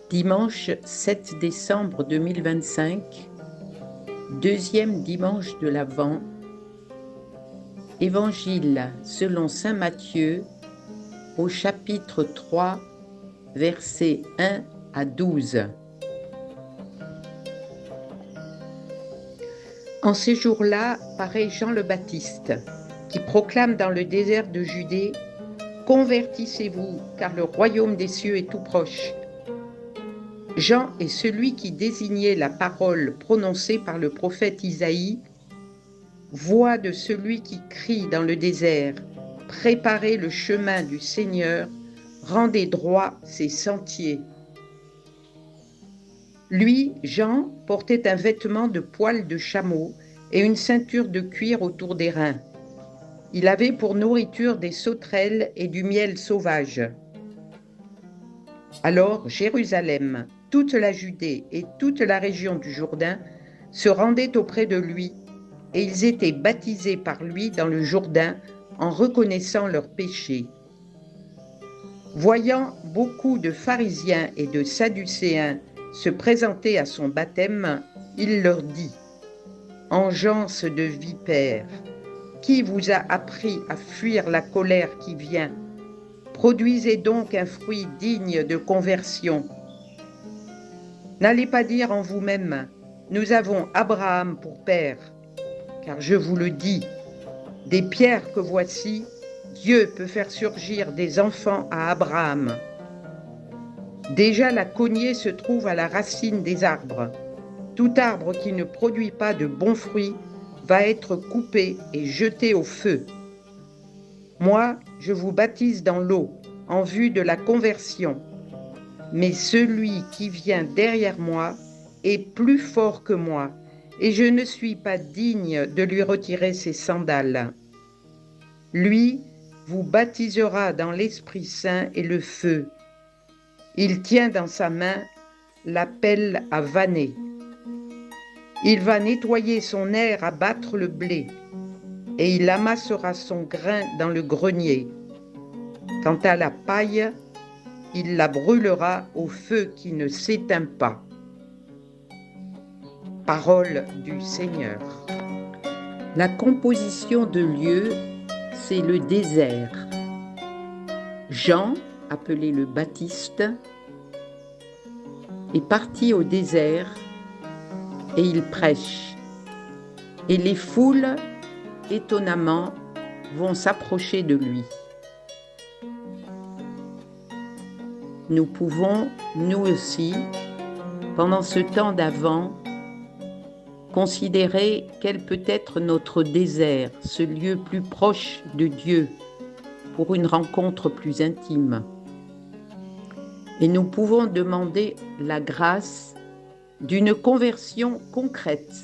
Dimanche 7 décembre 2025, deuxième dimanche de l'Avent, Évangile selon saint Matthieu, au chapitre 3, versets 1 à 12. En ces jours-là paraît Jean le Baptiste, qui proclame dans le désert de Judée « Convertissez-vous, car le royaume des cieux est tout proche ». Jean est celui qui désignait la parole prononcée par le prophète Isaïe, « Voix de celui qui crie dans le désert, préparez le chemin du Seigneur, rendez droits ses sentiers. » Lui, Jean, portait un vêtement de poil de chameau et une ceinture de cuir autour des reins. Il avait pour nourriture des sauterelles et du miel sauvage. Alors Jérusalem, toute la Judée et toute la région du Jourdain se rendaient auprès de lui, et ils étaient baptisés par lui dans le Jourdain en reconnaissant leurs péchés. Voyant beaucoup de pharisiens et de sadducéens se présenter à son baptême, il leur dit « Engeance de vipères, qui vous a appris à fuir la colère qui vient ? Produisez donc un fruit digne de conversion. N'allez pas dire en vous-même, nous avons Abraham pour père, car je vous le dis, des pierres que voici, Dieu peut faire surgir des enfants à Abraham. Déjà la cognée se trouve à la racine des arbres. Tout arbre qui ne produit pas de bons fruits va être coupé et jeté au feu. Moi, je vous baptise dans l'eau, en vue de la conversion. Mais celui qui vient derrière moi est plus fort que moi, et je ne suis pas digne de lui retirer ses sandales. Lui vous baptisera dans l'Esprit Saint et le feu. Il tient dans sa main la pelle à vanner. Il va nettoyer son aire à battre le blé, et il amassera son grain dans le grenier. Quant à la paille, il la brûlera au feu qui ne s'éteint pas. Parole du Seigneur. La composition de lieu, c'est le désert. Jean, appelé le Baptiste, est parti au désert et il prêche. Et les foules, étonnamment, vont s'approcher de lui. Nous pouvons, nous aussi, pendant ce temps d'Avent, considérer quel peut être notre désert, ce lieu plus proche de Dieu, pour une rencontre plus intime. Et nous pouvons demander la grâce d'une conversion concrète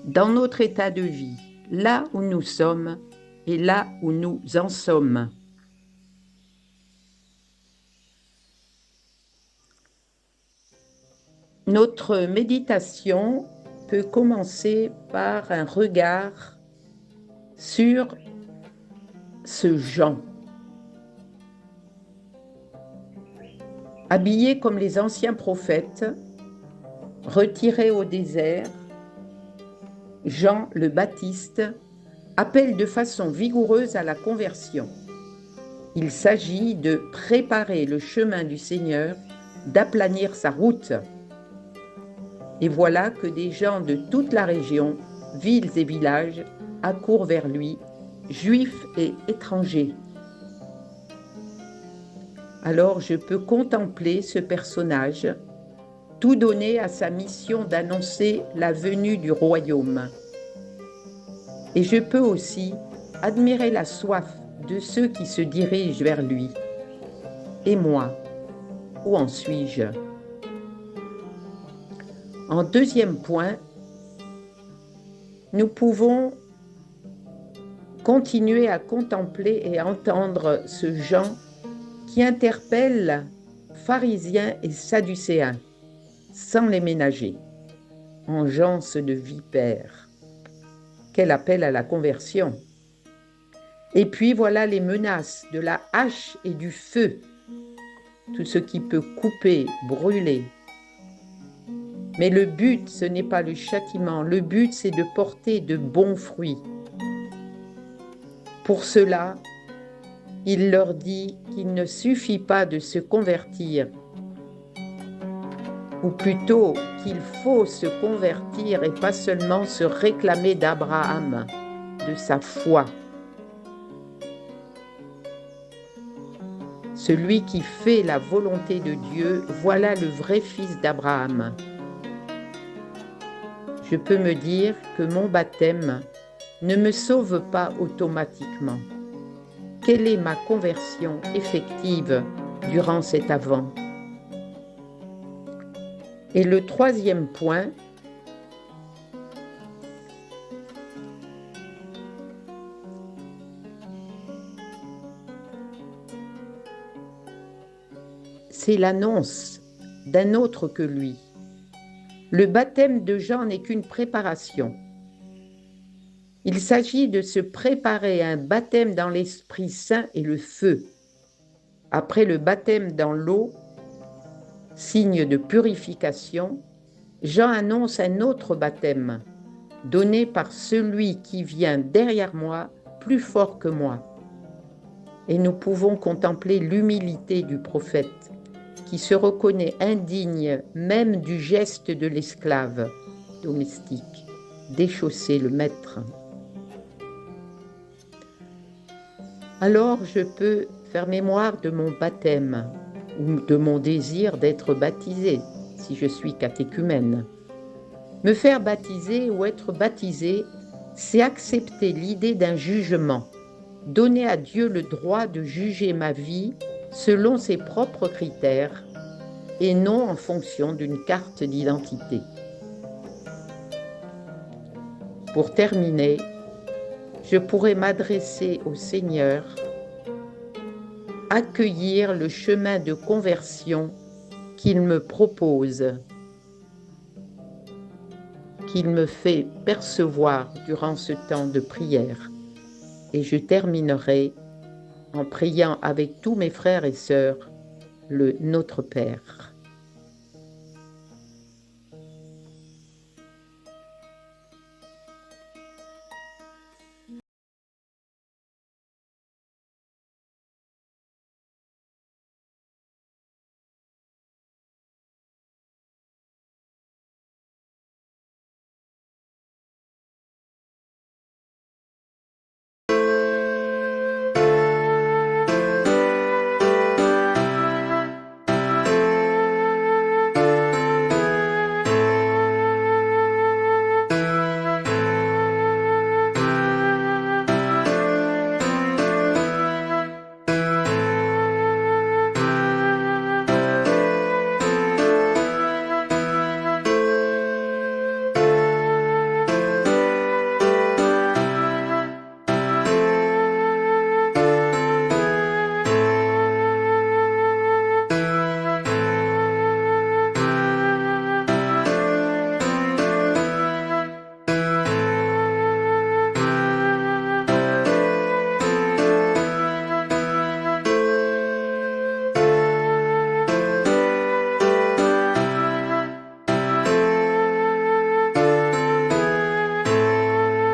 dans notre état de vie, là où nous sommes et là où nous en sommes. Notre méditation peut commencer par un regard sur ce Jean. Habillé comme les anciens prophètes, retiré au désert, Jean le Baptiste appelle de façon vigoureuse à la conversion. Il s'agit de préparer le chemin du Seigneur, d'aplanir sa route. Et voilà que des gens de toute la région, villes et villages, accourent vers lui, juifs et étrangers. Alors je peux contempler ce personnage, tout donné à sa mission d'annoncer la venue du royaume. Et je peux aussi admirer la soif de ceux qui se dirigent vers lui. Et moi, où en suis-je ? En deuxième point, nous pouvons continuer à contempler et à entendre ce Jean qui interpelle pharisiens et sadducéens, sans les ménager. Engeance de vipères. Quel appel à la conversion. Et puis voilà les menaces de la hache et du feu. tout ce qui peut couper, brûler. Mais le but, ce n'est pas le châtiment, le but, c'est de porter de bons fruits. Pour cela, il leur dit qu'il ne suffit pas de se convertir, ou plutôt qu'il faut se convertir et pas seulement se réclamer d'Abraham, de sa foi. Celui qui fait la volonté de Dieu, voilà le vrai fils d'Abraham. Je peux me dire que mon baptême ne me sauve pas automatiquement. Quelle est ma conversion effective durant cet Avent? Et le troisième point, c'est l'annonce d'un autre que lui. Le baptême de Jean n'est qu'une préparation. Il s'agit de se préparer à un baptême dans l'Esprit Saint et le feu. Après le baptême dans l'eau, signe de purification, Jean annonce un autre baptême, donné par celui qui vient derrière moi, plus fort que moi. Et nous pouvons contempler l'humilité du prophète, qui se reconnaît indigne même du geste de l'esclave domestique, déchausser le maître. Alors je peux faire mémoire de mon baptême ou de mon désir d'être baptisé, si je suis catéchumène. Me faire baptiser ou être baptisé, c'est accepter l'idée d'un jugement, donner à Dieu le droit de juger ma vie selon ses propres critères et non en fonction d'une carte d'identité. Pour terminer, je pourrais m'adresser au Seigneur, accueillir le chemin de conversion qu'il me propose, qu'il me fait percevoir durant ce temps de prière. Et je terminerai en priant avec tous mes frères et sœurs le Notre Père.